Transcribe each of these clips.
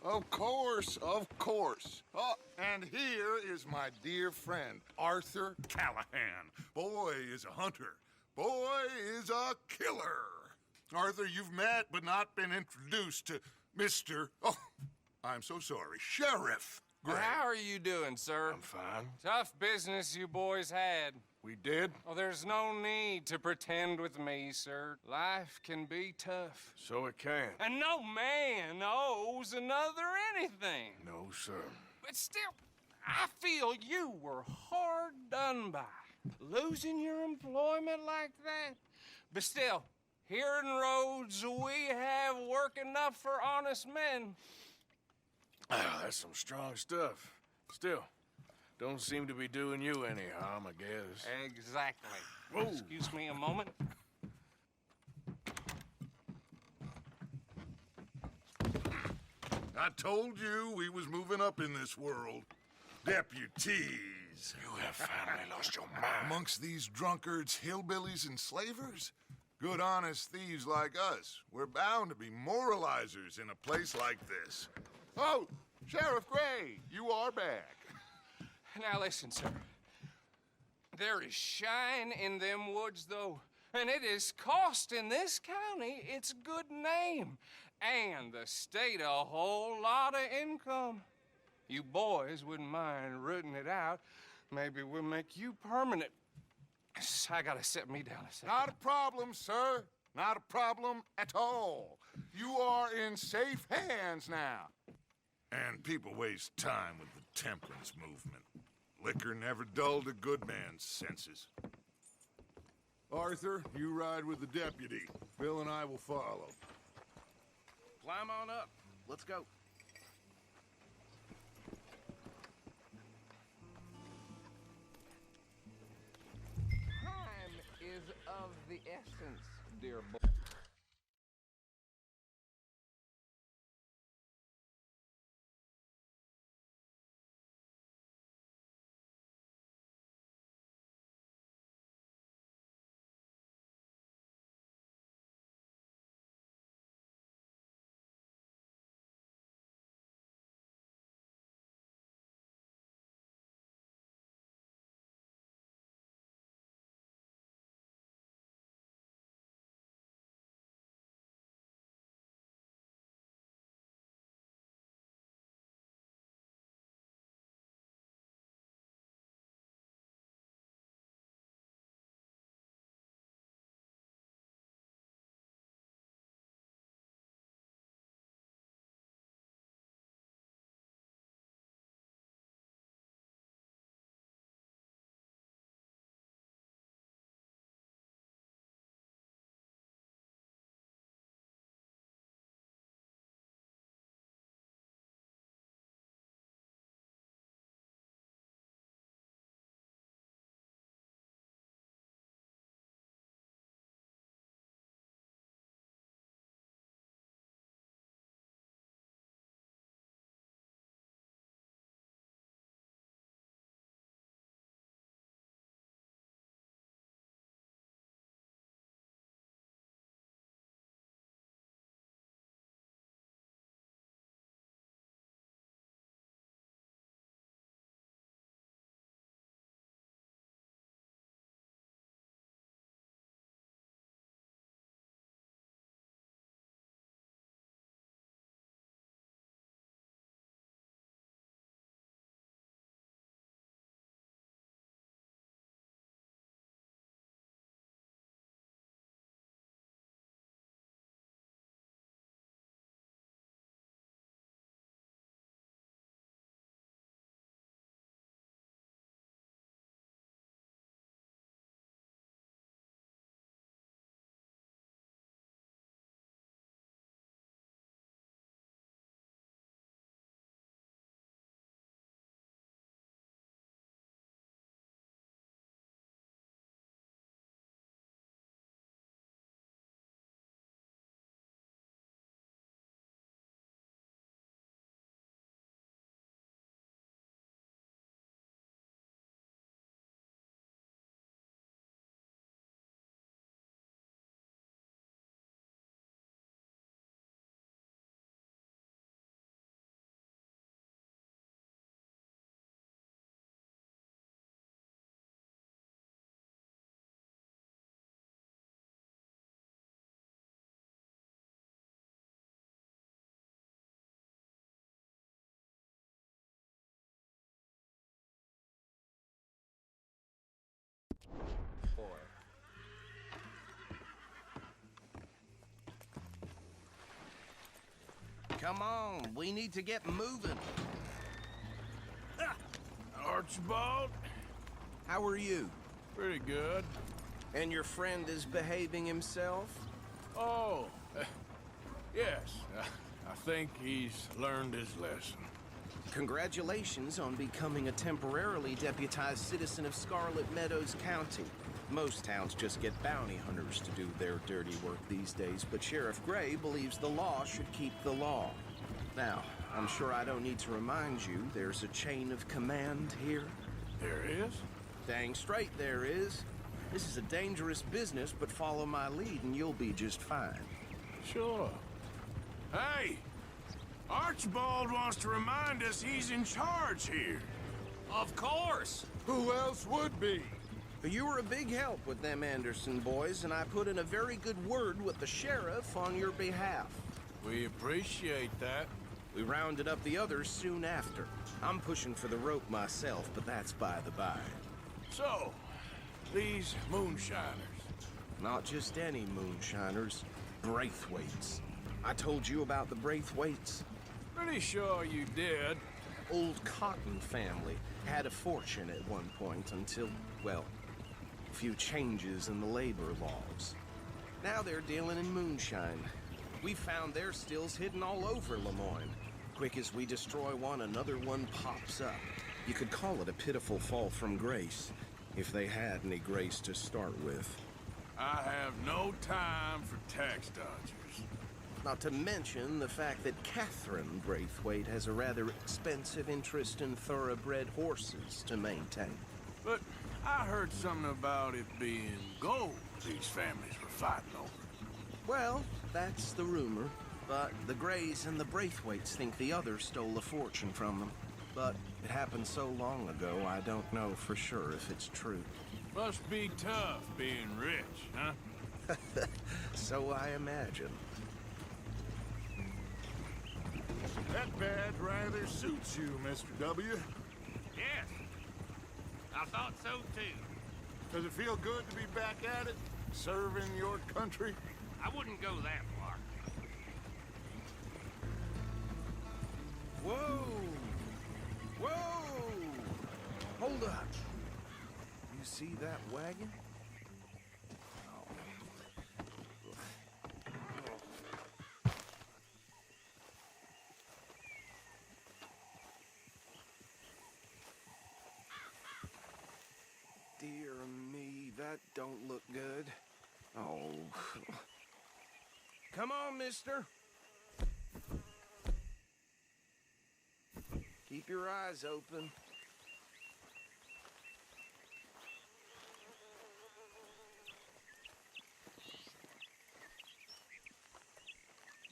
Of course, of course. Oh, and here is my dear friend, Arthur Callahan. Boy is a hunter. Boy is a killer. Arthur, you've met but not been introduced to Mr. Oh, I'm so sorry, Sheriff Gray. How are you doing, sir? I'm fine. Tough business you boys had. We did? Oh, there's no need to pretend with me, sir. Life can be tough. So it can. And no man owes another anything. No, sir. But still, I feel you were hard done by. Losing your employment like that. But still, here in Rhodes, we have work enough for honest men. Ah, that's some strong stuff. Still, don't seem to be doing you any harm, I guess. Exactly. Whoa. Excuse me a moment. I told you we was moving up in this world. Deputies. You have finally lost your mind. Amongst these drunkards, hillbillies, and slavers? Good honest thieves like us. We're bound to be moralizers in a place like this. Oh, Sheriff Gray, you are back. Now listen, sir. There is shine in them woods, though, and it is costing this county its good name and the state a whole lot of income. You boys wouldn't mind rooting it out. Maybe we'll make you permanent. I gotta set me down a second. Not a problem, sir. Not a problem at all. You are in safe hands now. And people waste time with the temperance movement. Liquor never dulled a good man's senses. Arthur, you ride with the deputy. Bill and I will follow. Climb on up. Let's go. Time is of the essence, dear boy. Come on, we need to get moving. Archibald? How are you? Pretty good. And your friend is behaving himself? Oh, yes. I think he's learned his lesson. Congratulations on becoming a temporarily deputized citizen of Scarlet Meadows County. Most towns just get bounty hunters to do their dirty work these days, but Sheriff Gray believes the law should keep the law. Now, I'm sure I don't need to remind you there's a chain of command here. There is? Dang straight there is. This is a dangerous business, but follow my lead and you'll be just fine. Sure. Hey! Archibald wants to remind us he's in charge here. Of course. Who else would be? You were a big help with them Anderson boys, and I put in a very good word with the sheriff on your behalf. We appreciate that. We rounded up the others soon after. I'm pushing for the rope myself, but that's by the by. So, these moonshiners. Not just any moonshiners, Braithwaites. I told you about the Braithwaites? Pretty sure you did. Old Cotton family had a fortune at one point until, well, a few changes in the labor laws. Now they're dealing in moonshine. We found their stills hidden all over Lemoyne. Quick as we destroy one, another one pops up. You could call it a pitiful fall from grace, if they had any grace to start with. I have no time for tax dodgers. Not to mention the fact that Catherine Braithwaite has a rather expensive interest in thoroughbred horses to maintain. But I heard something about it being gold these families were fighting over. Well, that's the rumor. But the Grays and the Braithwaites think the others stole a fortune from them. But it happened so long ago, I don't know for sure if it's true. Must be tough being rich, huh? So I imagine. That badge rather suits you, Mr. W. Yes, I thought so too. Does it feel good to be back at it, serving your country? I wouldn't go that far. Whoa! Whoa! Hold up. You see that wagon? Dear me, that don't look good. Oh. Come on, mister. Keep your eyes open.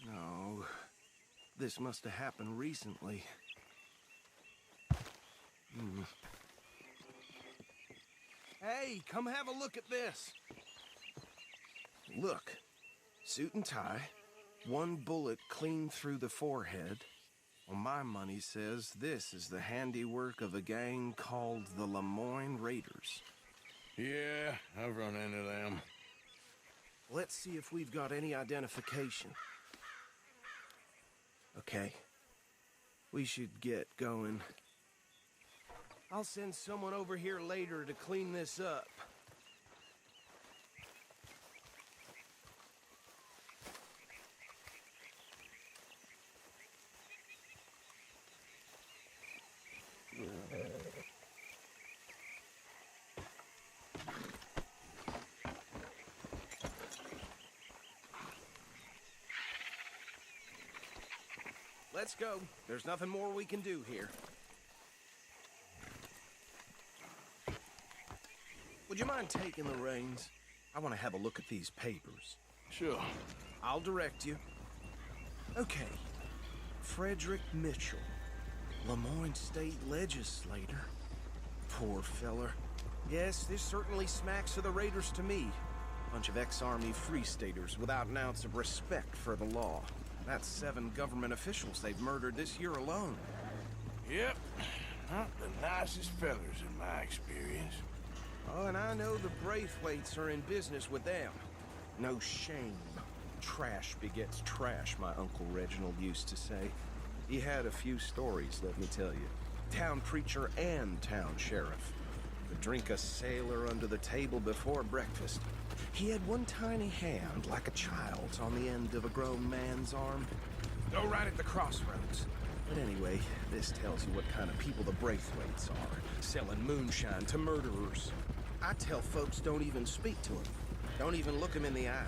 No. This must have happened recently. Hey, come have a look at this. Look. Suit and tie. One bullet clean through the forehead. Well, my money says this is the handiwork of a gang called the Lemoyne Raiders. Yeah, I've run into them. Let's see if we've got any identification. Okay. We should get going. I'll send someone over here later to clean this up. Let's go. There's nothing more we can do here. Would you mind taking the reins? I want to have a look at these papers. Sure. I'll direct you. Okay. Frederick Mitchell, Lemoyne State Legislator. Poor feller. Yes, this certainly smacks of the Raiders to me. Bunch of ex-Army Free Staters without an ounce of respect for the law. That's 7 government officials they've murdered this year alone. Yep. Not the nicest fellas in my experience. Oh, and I know the Braithwaites are in business with them. No shame. Trash begets trash, my Uncle Reginald used to say. He had a few stories, let me tell you. Town preacher and town sheriff. Could drink a sailor under the table before breakfast. He had one tiny hand, like a child's, on the end of a grown man's arm. Go right at the crossroads. But anyway, this tells you what kind of people the Braithwaites are. Selling moonshine to murderers. I tell folks don't even speak to them. Don't even look them in the eye.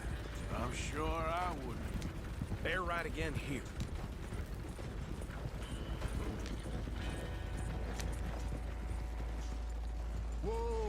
I'm sure I wouldn't. They're right again here. Whoa!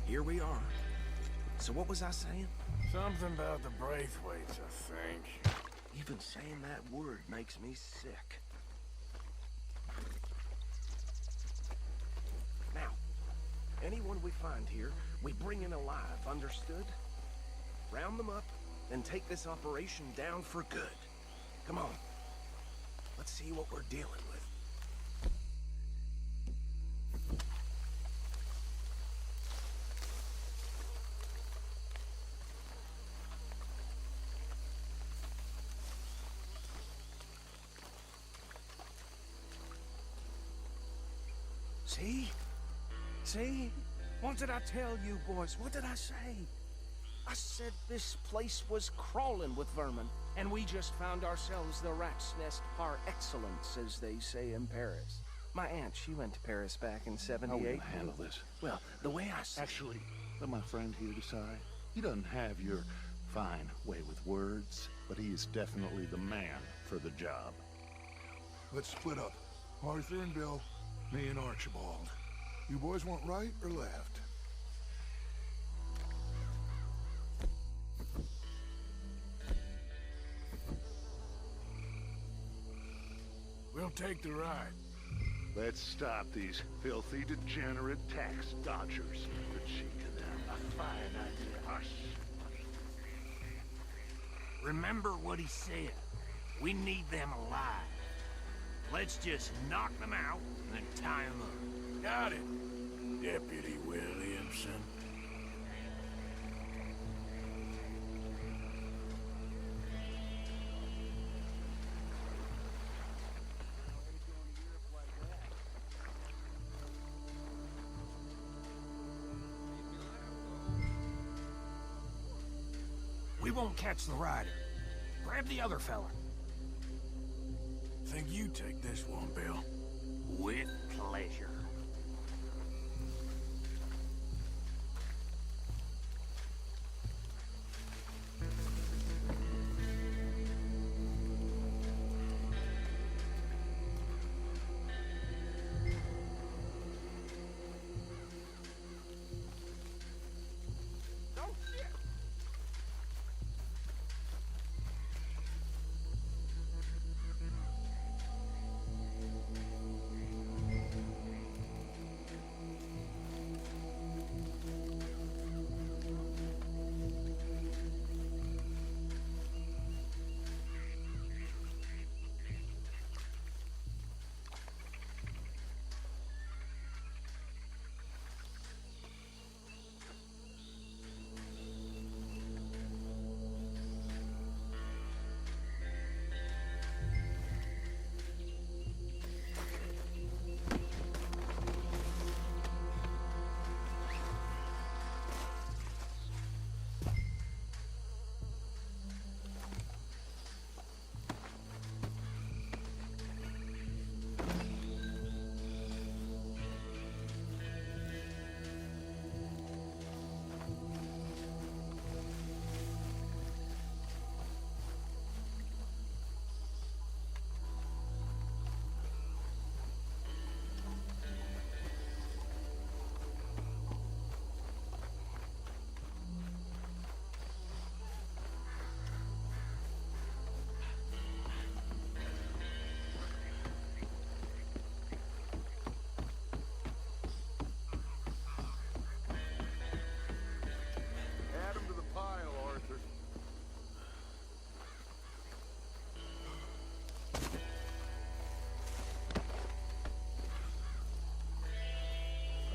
Here we are. So what was I saying? Something about the Braithwaites, I think. Even saying that word makes me sick. Now, anyone we find here, we bring in alive, understood? Round them up, and take this operation down for good. Come on. Let's see what we're dealing with. See? See? What did I tell you, boys? What did I say? I said this place was crawling with vermin, and we just found ourselves the rat's nest par excellence, as they say in Paris. My aunt, she went to Paris back in How '78. will you handle this? Well, the way I see Actually, let my friend here decide. He doesn't have your fine way with words, but he is definitely the man for the job. Let's split up. Arthur and Bill, me and Archibald. You boys want right or left? We'll take the ride. Let's stop these filthy, degenerate tax dodgers. The cheek of them. A fine idea. Hush. Remember what he said. We need them alive. Let's just knock them out and then tie them up. Got it, Deputy Williamson. We won't catch the rider. Grab the other fella. Think you take this one, Bill. With pleasure.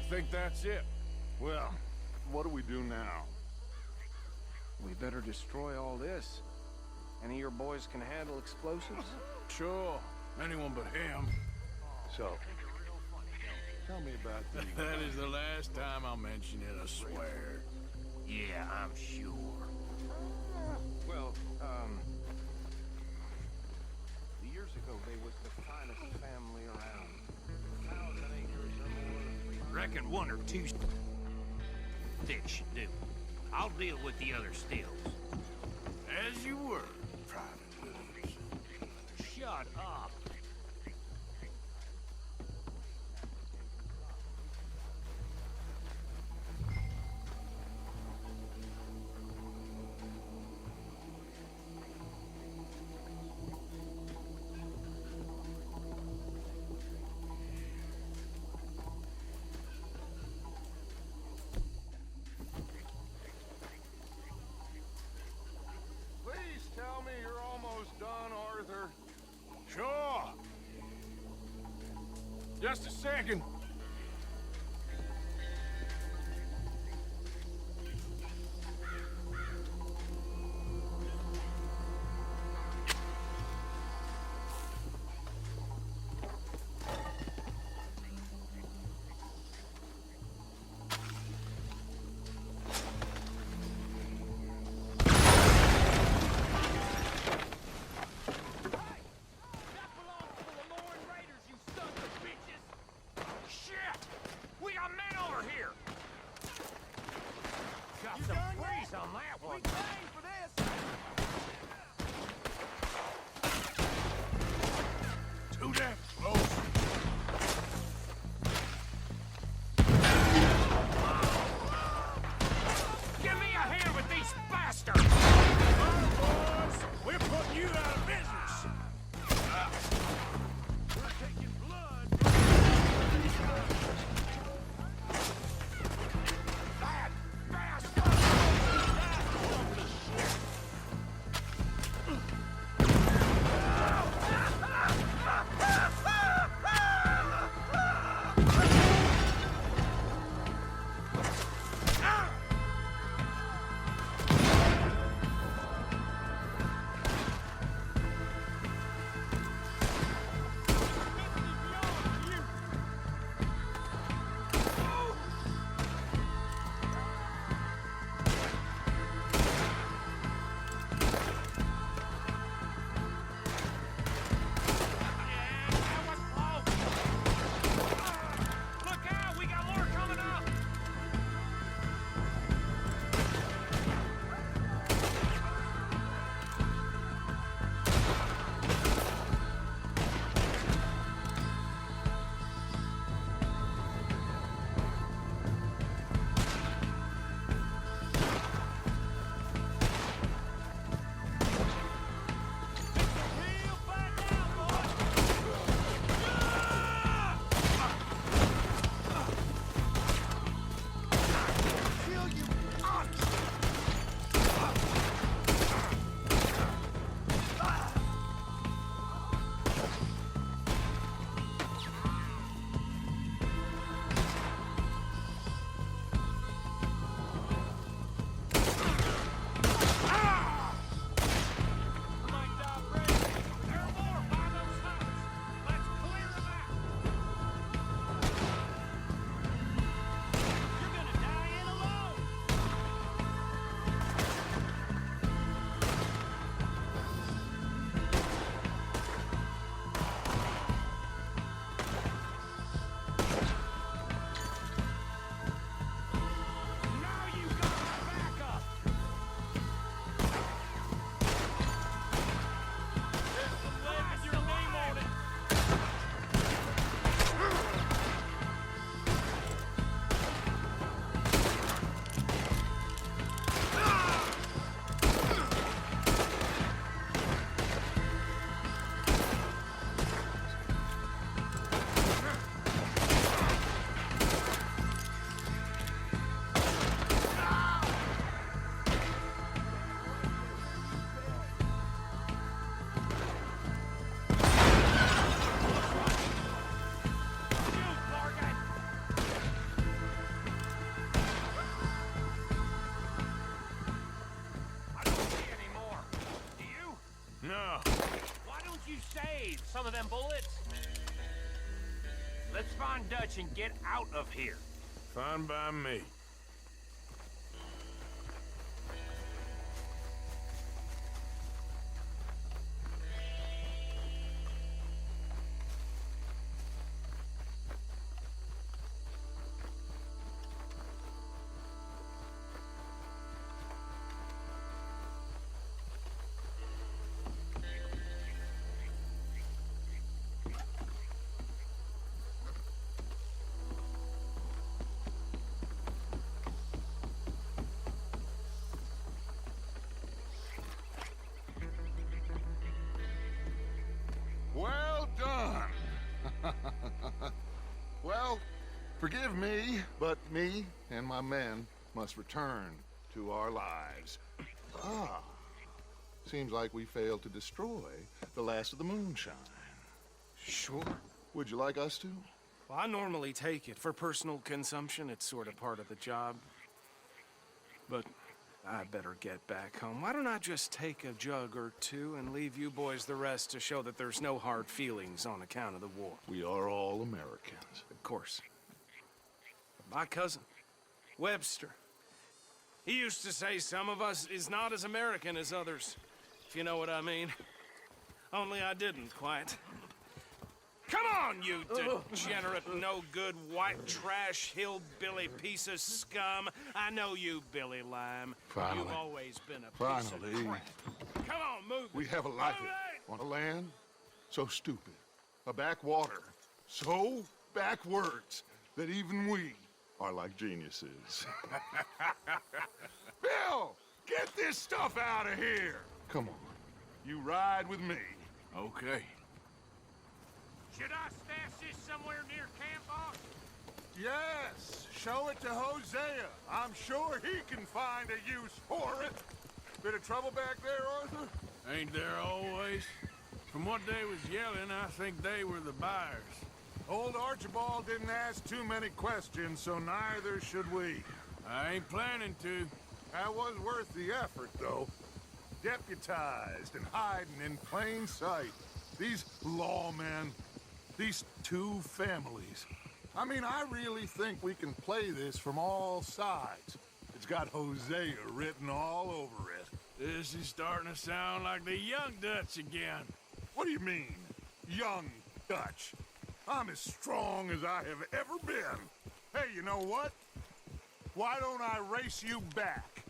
think that's it. Well, what do we do now? We better destroy all this. Any of your boys can handle explosives? Sure. Anyone but him. So, tell me about the... That is the last time I'll mention it, I swear. Yeah, I'm sure. Well, years ago they was the finest family around. 1,000 acres or more. Reckon one or two sticks should do. I'll deal with the other stills. As you were, Private Williams. Shut up. Please tell me you're almost done, Arthur. Sure. Just a second. some of them bullets? Let's find Dutch and get out of here. Fine by me. Well done. Well, forgive me, but me and my men must return to our lives. Ah, seems like we failed to destroy the last of the moonshine. Sure. Would you like us to? Well, I normally take it. For personal consumption, it's sort of part of the job. But I better get back home. Why don't I just take a jug or two and leave you boys the rest to show that there's no hard feelings on account of the war? We are all Americans. Of course. My cousin, Webster, he used to say some of us is not as American as others, if you know what I mean. Only I didn't quite. Come on, you degenerate, no-good, white trash, hillbilly piece of scum. I know you, Billy Lime. Finally. You've always been a piece Finally. of crap. Come on, move. We have a life on a land so stupid, a backwater so backwards that even we are like geniuses. Bill, get this stuff out of here. Come on, you ride with me. Okay. Should I stash this somewhere near camp, boss? Yes, show it to Hosea. I'm sure he can find a use for it. Bit of trouble back there, Arthur? Ain't there always? From what they was yelling, I think they were the buyers. Old Archibald didn't ask too many questions, so neither should we. I ain't planning to. That was worth the effort, though. Deputized and hiding in plain sight. These lawmen, these two families. I mean, I really think we can play this from all sides. It's got Hosea written all over it. This is starting to sound like the young Dutch again. What do you mean, young Dutch? I'm as strong as I have ever been. Hey, you know what? Why don't I race you back?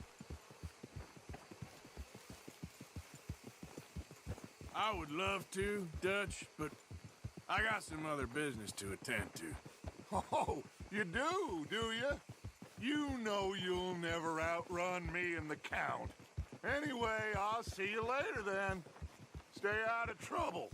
I would love to, Dutch, but I got some other business to attend to. Oh, you do you? You know you'll never outrun me and the Count. Anyway, I'll see you later then. Stay out of trouble.